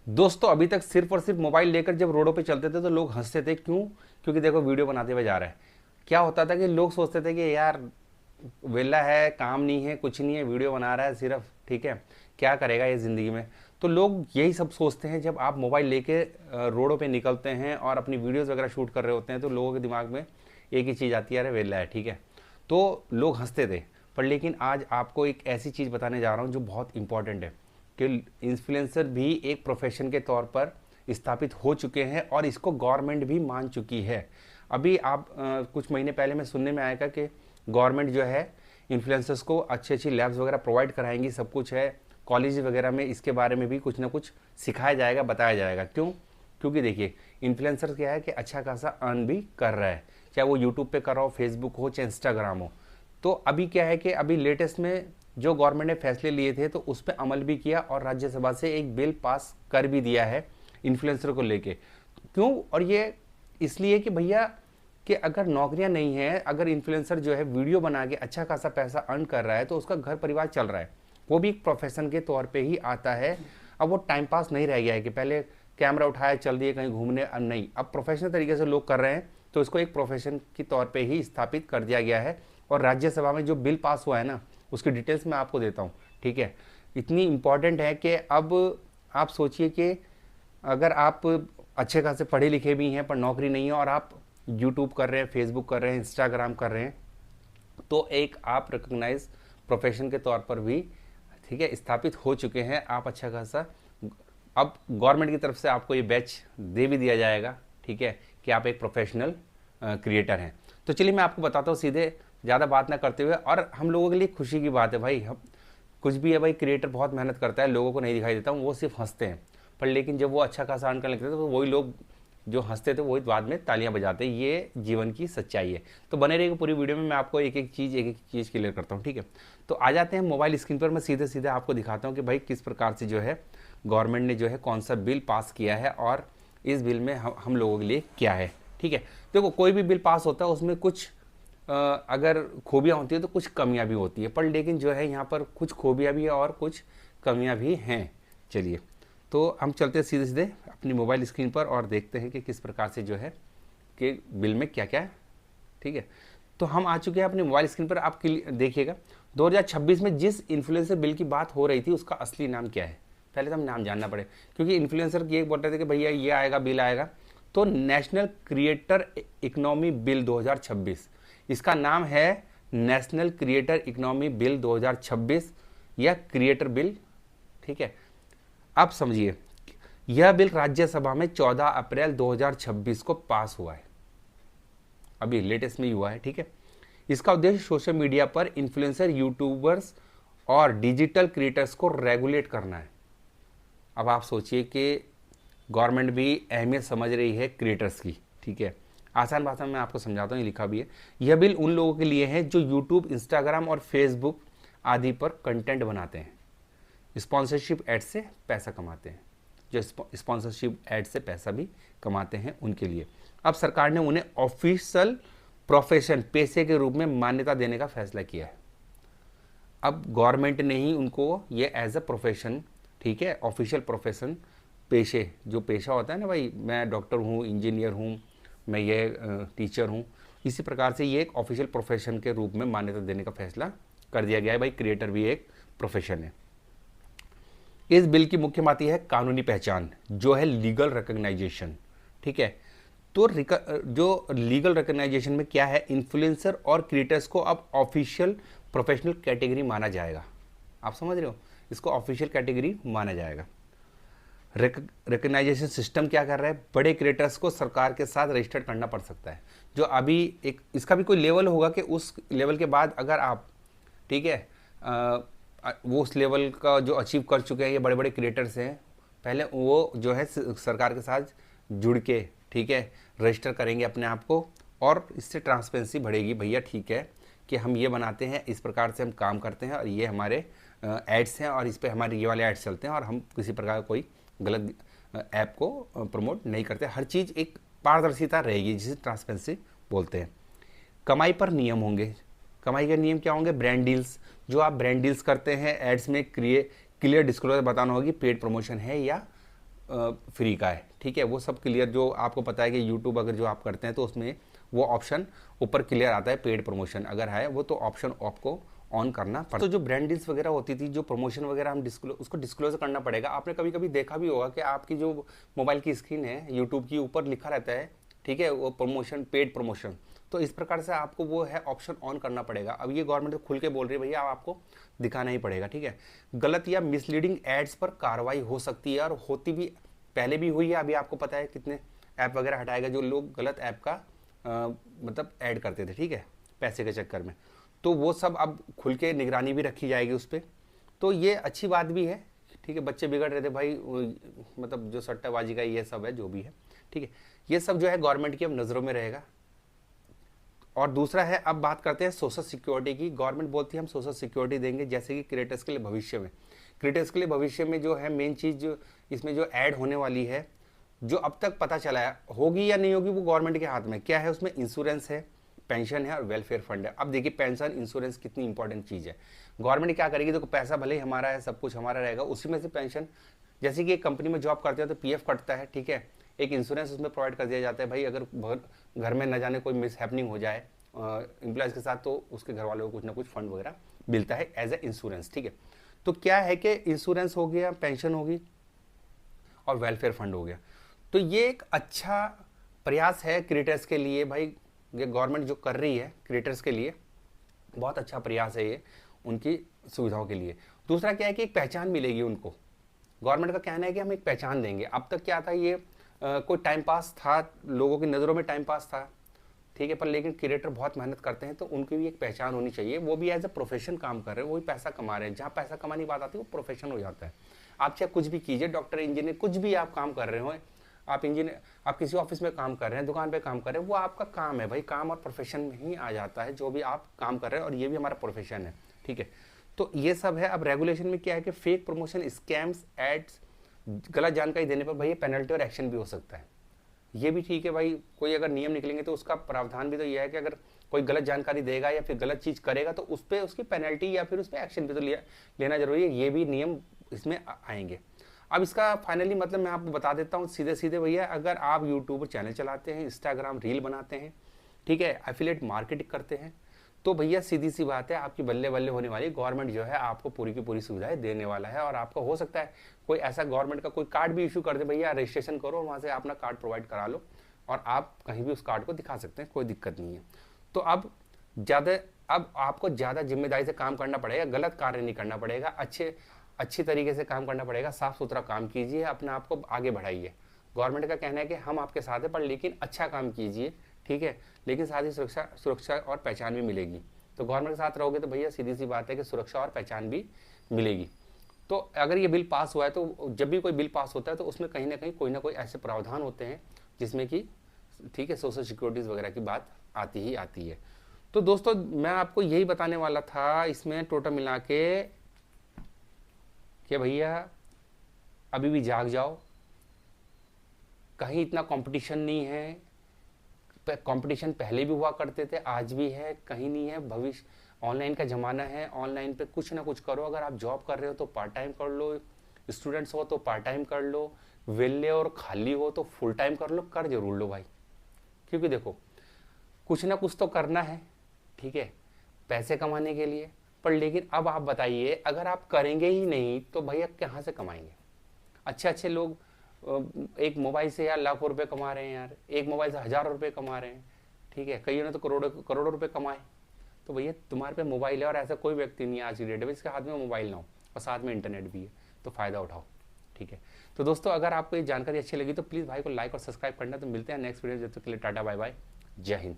दोस्तों अभी तक सिर्फ और सिर्फ मोबाइल लेकर जब रोडों पे चलते थे तो लोग हंसते थे, क्यों? क्योंकि देखो वीडियो बनाते हुए जा रहा है। क्या होता था कि लोग सोचते थे कि यार वेला है, काम नहीं है, कुछ नहीं है, वीडियो बना रहा है सिर्फ, ठीक है, क्या करेगा ये ज़िंदगी में। तो लोग यही सब सोचते हैं। जब आप मोबाइल लेके रोडों पे निकलते हैं और अपनी वीडियोस वगैरह शूट कर रहे होते हैं तो लोगों के दिमाग में एक ही चीज़ आती है, अरे वेला है, ठीक है। तो लोग हंसते थे। पर लेकिन आज आपको एक ऐसी चीज़ बताने जा रहा हूँ जो बहुत इंपॉर्टेंट है कि इन्फ्लुएंसर भी एक प्रोफेशन के तौर पर स्थापित हो चुके हैं और इसको गवर्नमेंट भी मान चुकी है। अभी आप कुछ महीने पहले में सुनने में आएगा कि गवर्नमेंट जो है इन्फ्लुएंसर्स को अच्छी अच्छी लैब्स वगैरह प्रोवाइड कराएंगी, सब कुछ है। कॉलेज वगैरह में इसके बारे में भी कुछ ना कुछ सिखाया जाएगा, बताया जाएगा। क्यों? क्योंकि देखिए इन्फ्लुएंसर क्या है कि अच्छा खासा अर्न भी कर रहा है, चाहे वो यूट्यूब पे कर रहा हो, फेसबुक हो, चाहे इंस्टाग्राम हो। तो अभी क्या है कि अभी लेटेस्ट में जो गवर्नमेंट ने फैसले लिए थे तो उस पर अमल भी किया और राज्यसभा से एक बिल पास कर भी दिया है इन्फ्लुएंसर को लेके। क्यों? और ये इसलिए कि भैया कि अगर नौकरियां नहीं है, अगर इन्फ्लुएंसर जो है वीडियो बना के अच्छा खासा पैसा अर्न कर रहा है तो उसका घर परिवार चल रहा है, वो भी एक प्रोफेशन के तौर पे ही आता है। अब वो टाइम पास नहीं रह गया है कि पहले कैमरा उठाया चल दिए कहीं घूमने, अब नहीं, अब प्रोफेशनल तरीके से लोग कर रहे हैं। तो इसको एक प्रोफेशन के तौर पे ही स्थापित कर दिया गया है। और राज्यसभा में जो बिल पास हुआ है ना, उसकी डिटेल्स मैं आपको देता हूँ, ठीक है। इतनी इम्पॉर्टेंट है कि अब आप सोचिए कि अगर आप अच्छे खासे पढ़े लिखे भी हैं पर नौकरी नहीं है और आप यूट्यूब कर रहे हैं, फेसबुक कर रहे हैं, इंस्टाग्राम कर रहे हैं, तो एक आप रिकॉग्नाइज प्रोफेशन के तौर पर भी, ठीक है, स्थापित हो चुके हैं आप अच्छा खासा। अब गवर्नमेंट की तरफ से आपको ये बैच दे भी दिया जाएगा, ठीक है, कि आप एक प्रोफेशनल क्रिएटर हैं। तो चलिए मैं आपको बताता हूँ सीधे, ज़्यादा बात ना करते हुए। और हम लोगों के लिए खुशी की बात है भाई, हम कुछ भी है भाई, क्रिएटर बहुत मेहनत करता है, लोगों को नहीं दिखाई देता हूँ, वो सिर्फ हंसते हैं। पर लेकिन जब वो अच्छा खासा अर्न करने लगते हैं तो वही लोग जो हंसते थे वही बाद में तालियां बजाते हैं। ये जीवन की सच्चाई है। तो बने रहिएगा पूरी वीडियो में, मैं आपको एक एक चीज़ क्लियर करता हूँ, ठीक है। तो आ जाते हैं मोबाइल स्क्रीन पर, मैं सीधे सीधे आपको दिखाता हूँ कि भाई किस प्रकार से जो है गवर्नमेंट ने जो है कौन सा बिल पास किया है और इस बिल में हम लोगों के लिए क्या है, ठीक है। देखो कोई भी बिल पास होता है उसमें कुछ अगर खूबियाँ होती है तो कुछ कमियाँ भी होती है, पर लेकिन जो है यहाँ पर कुछ खूबियाँ भी है और कुछ कमियाँ भी हैं। चलिए तो हम चलते हैं सीधे सीधे अपनी मोबाइल स्क्रीन पर और देखते हैं कि किस प्रकार से जो है कि बिल में क्या क्या है, ठीक है। तो हम आ चुके हैं अपनी मोबाइल स्क्रीन पर, आप देखिएगा 2026 में जिस इन्फ्लुएंसर बिल की बात हो रही थी उसका असली नाम क्या है। पहले तो हम नाम जानना पड़े, क्योंकि इन्फ्लुएंसर ये बोल रहे थे कि भैया ये आएगा, बिल आएगा। तो नेशनल क्रिएटर इकोनॉमी बिल 2026, इसका नाम है नेशनल क्रिएटर इकोनॉमी बिल 2026 या क्रिएटर बिल, ठीक है। अब समझिए, यह बिल राज्यसभा में 14 अप्रैल 2026 को पास हुआ है, अभी लेटेस्ट में ही हुआ है, ठीक है। इसका उद्देश्य सोशल मीडिया पर इन्फ्लुएंसर, यूट्यूबर्स और डिजिटल क्रिएटर्स को रेगुलेट करना है। अब आप सोचिए कि गवर्नमेंट भी अहमियत समझ रही है क्रिएटर्स की, ठीक है। आसान भाषा में मैं आपको समझाता हूँ, ये लिखा भी है। यह बिल उन लोगों के लिए है जो यूट्यूब, इंस्टाग्राम और फेसबुक आदि पर कंटेंट बनाते हैं, स्पॉन्सरशिप एड से पैसा कमाते हैं, जो स्पॉन्सरशिप एड से पैसा भी कमाते हैं उनके लिए। अब सरकार ने उन्हें ऑफिशियल प्रोफेशन, पेशे के रूप में मान्यता देने का फैसला किया है। अब गवर्नमेंट ने ही उनको ये एज अ प्रोफेशन, ठीक है, ऑफिशियल प्रोफेशन, पेशे, जो पेशा होता है ना भाई, मैं डॉक्टर हूँ, इंजीनियर हूँ, मैं ये टीचर हूँ, इसी प्रकार से ये एक ऑफिशियल प्रोफेशन के रूप में मान्यता देने का फैसला कर दिया गया है। भाई क्रिएटर भी एक प्रोफेशन है। इस बिल की मुख्य बात यह है कानूनी पहचान, जो है लीगल रिकॉग्नाइजेशन, ठीक है। तो जो लीगल रिकॉग्नाइजेशन में क्या है, इन्फ्लुएंसर और क्रिएटर्स को अब ऑफिशियल प्रोफेशनल कैटेगरी माना जाएगा। आप समझ रहे हो, इसको ऑफिशियल कैटेगरी माना जाएगा। रिकॉग्नाइजेशन सिस्टम क्या कर रहा है, बड़े क्रिएटर्स को सरकार के साथ रजिस्टर्ड करना पड़ सकता है। जो अभी एक इसका भी कोई लेवल होगा कि उस लेवल के बाद अगर आप, ठीक है, वो उस लेवल का जो अचीव कर चुके हैं, ये बड़े बड़े क्रिएटर्स हैं, पहले वो जो है सरकार के साथ जुड़ के, ठीक है, रजिस्टर करेंगे अपने आप को और इससे ट्रांसपेरेंसी बढ़ेगी। भैया ठीक है कि हम ये बनाते हैं, इस प्रकार से हम काम करते हैं और ये हमारे एड्स हैं और इस पर हमारे ये वाले एड्स चलते हैं और हम किसी प्रकार का कोई गलत ऐप को प्रमोट नहीं करते। हर चीज़ एक पारदर्शिता रहेगी, जिसे ट्रांसपेरेंसी बोलते हैं। कमाई पर नियम होंगे। कमाई के नियम क्या होंगे, ब्रांड डील्स, जो आप ब्रांड डील्स करते हैं एड्स में क्लियर डिस्क्लोजर बताना होगी पेड प्रमोशन है या फ्री का है, ठीक है। वो सब क्लियर, जो आपको पता है कि यूट्यूब अगर जो आप करते हैं तो उसमें वो ऑप्शन ऊपर क्लियर आता है, पेड प्रमोशन अगर है वो तो ऑप्शन आपको ऑन करना पड़ता है। तो जो ब्रांड डील्स वगैरह होती थी, जो प्रमोशन वगैरह हम उसको डिस्क्लोज करना पड़ेगा। आपने कभी कभी देखा भी होगा कि आपकी जो मोबाइल की स्क्रीन है यूट्यूब की, ऊपर लिखा रहता है, ठीक है, वो प्रमोशन, पेड प्रमोशन। तो इस प्रकार से आपको वो है ऑप्शन ऑन करना पड़ेगा। अब ये गवर्नमेंट खुल के बोल रही है भैया आपको दिखाना ही पड़ेगा, ठीक है। गलत या मिसलीडिंग एड्स पर कार्रवाई हो सकती है, और होती भी, पहले भी हुई है। अभी आपको पता है कितने ऐप वगैरह हटाएगा जो लोग गलत ऐप का मतलब ऐड करते थे, ठीक है, पैसे के चक्कर में। तो वो सब अब खुल के निगरानी भी रखी जाएगी उस पर। तो ये अच्छी बात भी है, ठीक है। बच्चे बिगड़ रहे थे भाई, मतलब जो सट्टाबाजी का ये सब है जो भी है, ठीक है, ये सब जो है गवर्नमेंट की अब नज़रों में रहेगा। और दूसरा है, अब बात करते हैं सोशल सिक्योरिटी की। गवर्नमेंट बोलती है हम सोशल सिक्योरिटी देंगे, जैसे कि क्रिएटर्स के लिए भविष्य में, क्रिएटर्स के लिए भविष्य में जो है मेन चीज़ जो इसमें जो ऐड होने वाली है, जो अब तक पता चला है, होगी या नहीं होगी वो गवर्नमेंट के हाथ में। क्या है उसमें? इंश्योरेंस है, पेंशन है और वेलफेयर फंड है। अब देखिए पेंशन, इंश्योरेंस कितनी इंपॉर्टेंट चीज़ है। गवर्नमेंट क्या करेगी, देखो पैसा भले ही हमारा है, सब कुछ हमारा रहेगा, उसी में से पेंशन, जैसे कि एक कंपनी में जॉब करते हैं तो पीएफ कटता है, ठीक है, एक इंश्योरेंस उसमें प्रोवाइड कर दिया जाता है। भाई अगर घर में न जाने कोई मिस हैपनिंग हो जाए एम्प्लॉयज़ के साथ, तो उसके घर वालों को कुछ ना कुछ फंड वगैरह मिलता है एज ए इंश्योरेंस, ठीक है। तो क्या है कि इंश्योरेंस हो गया, पेंशन होगी और वेलफेयर फंड हो गया। तो ये एक अच्छा प्रयास है क्रिएटर्स के लिए। भाई ये गवर्नमेंट जो कर रही है क्रिएटर्स के लिए बहुत अच्छा प्रयास है ये, उनकी सुविधाओं के लिए। दूसरा क्या है कि एक पहचान मिलेगी उनको। गवर्नमेंट का कहना है कि हम एक पहचान देंगे। अब तक क्या था, ये कोई टाइम पास था, लोगों की नज़रों में टाइम पास था, ठीक है, पर लेकिन क्रिएटर बहुत मेहनत करते हैं तो उनकी भी एक पहचान होनी चाहिए। वो भी एज ए प्रोफेशन काम कर रहे हैं, वो भी पैसा कमा रहे हैं। जहाँ पैसा कमाने की बात आती है वो प्रोफेशन हो जाता है। आप चाहे कुछ भी कीजिए, डॉक्टर, इंजीनियर, कुछ भी आप काम कर रहे हो, आप इंजीनियर, आप किसी ऑफिस में काम कर रहे हैं, दुकान पे काम कर रहे हैं, वो आपका काम है भाई। काम और प्रोफेशन में ही आ जाता है जो भी आप काम कर रहे हैं, और ये भी हमारा प्रोफेशन है, ठीक है। तो ये सब है। अब रेगुलेशन में क्या है कि फेक प्रमोशन, स्कैम्स, एड्स, गलत जानकारी देने पर भाई पेनल्टी और एक्शन भी हो सकता है। ये भी ठीक है भाई, कोई अगर नियम निकलेंगे तो उसका प्रावधान भी तो ये है कि अगर कोई गलत जानकारी देगा या फिर गलत चीज़ करेगा तो उस पर उसकी पेनल्टी या फिर उस पर एक्शन भी तो लेना जरूरी है। ये भी नियम इसमें आएंगे। अब इसका फाइनली मतलब मैं आपको बता देता हूँ सीधे सीधे भैया, अगर आप यूट्यूब चैनल चलाते हैं, इंस्टाग्राम रील बनाते हैं, ठीक है, एफिलिएट मार्केटिंग करते हैं, तो भैया सीधी सी बात है आपकी बल्ले बल्ले होने वाली। गवर्नमेंट जो है आपको पूरी की पूरी सुविधाएं देने वाला है। और आपका हो सकता है कोई ऐसा गवर्नमेंट का कोई कार्ड भी इशू कर दे, भैया रजिस्ट्रेशन करो और वहाँ से अपना कार्ड प्रोवाइड करा लो और आप कहीं भी उस कार्ड को दिखा सकते हैं, कोई दिक्कत नहीं है। तो अब आपको ज़्यादा जिम्मेदारी से काम करना पड़ेगा, गलत कार्य नहीं करना पड़ेगा, अच्छी तरीके से काम करना पड़ेगा, साफ सुथरा काम कीजिए, अपने आप को आगे बढ़ाइए। गवर्नमेंट का कहना है कि हम आपके साथ हैं, पर लेकिन अच्छा काम कीजिए, ठीक है, लेकिन साथ ही सुरक्षा और पहचान भी मिलेगी। तो गवर्नमेंट के साथ रहोगे तो भैया सीधी सी बात है कि सुरक्षा और पहचान भी मिलेगी। तो अगर ये बिल पास हुआ है तो जब भी कोई बिल पास होता है तो उसमें कहीं ना कहीं कोई ना कोई ऐसे प्रावधान होते हैं जिसमें कि, ठीक है, सोशल सिक्योरिटीज़ वगैरह की बात आती ही आती है। तो दोस्तों मैं आपको यही बताने वाला था इसमें टोटल मिला के कि भैया अभी भी जाग जाओ, कहीं इतना कंपटीशन नहीं है। कंपटीशन पहले भी हुआ करते थे, आज भी है, कहीं नहीं है। भविष्य ऑनलाइन का ज़माना है, ऑनलाइन पे कुछ ना कुछ करो। अगर आप जॉब कर रहे हो तो पार्ट टाइम कर लो, स्टूडेंट्स हो तो पार्ट टाइम कर लो, वेले और खाली हो तो फुल टाइम कर लो, कर जरूर लो भाई। क्योंकि देखो कुछ ना कुछ तो करना है, ठीक है, पैसे कमाने के लिए। पर लेकिन अब आप बताइए, अगर आप करेंगे ही नहीं तो भैया कहाँ से कमाएंगे? अच्छे अच्छे लोग एक मोबाइल से यार लाखों रुपए कमा रहे हैं यार, एक मोबाइल से हज़ारों रुपए कमा रहे हैं, ठीक है, कईयों ने तो करोड़ों रुपए कमाए। तो भैया तुम्हारे पे मोबाइल है और ऐसा कोई व्यक्ति नहीं है आज की डेट में इसके हाथ में मोबाइल ना हो और साथ में इंटरनेट भी है, तो फ़ायदा उठाओ, ठीक है। तो दोस्तों अगर आपको ये जानकारी अच्छी लगी तो प्लीज़ भाई को लाइक और सब्सक्राइब करना। तो मिलते हैं नेक्स्ट वीडियो, जब तक के लिए टाटा बाय बाय, जय हिंद।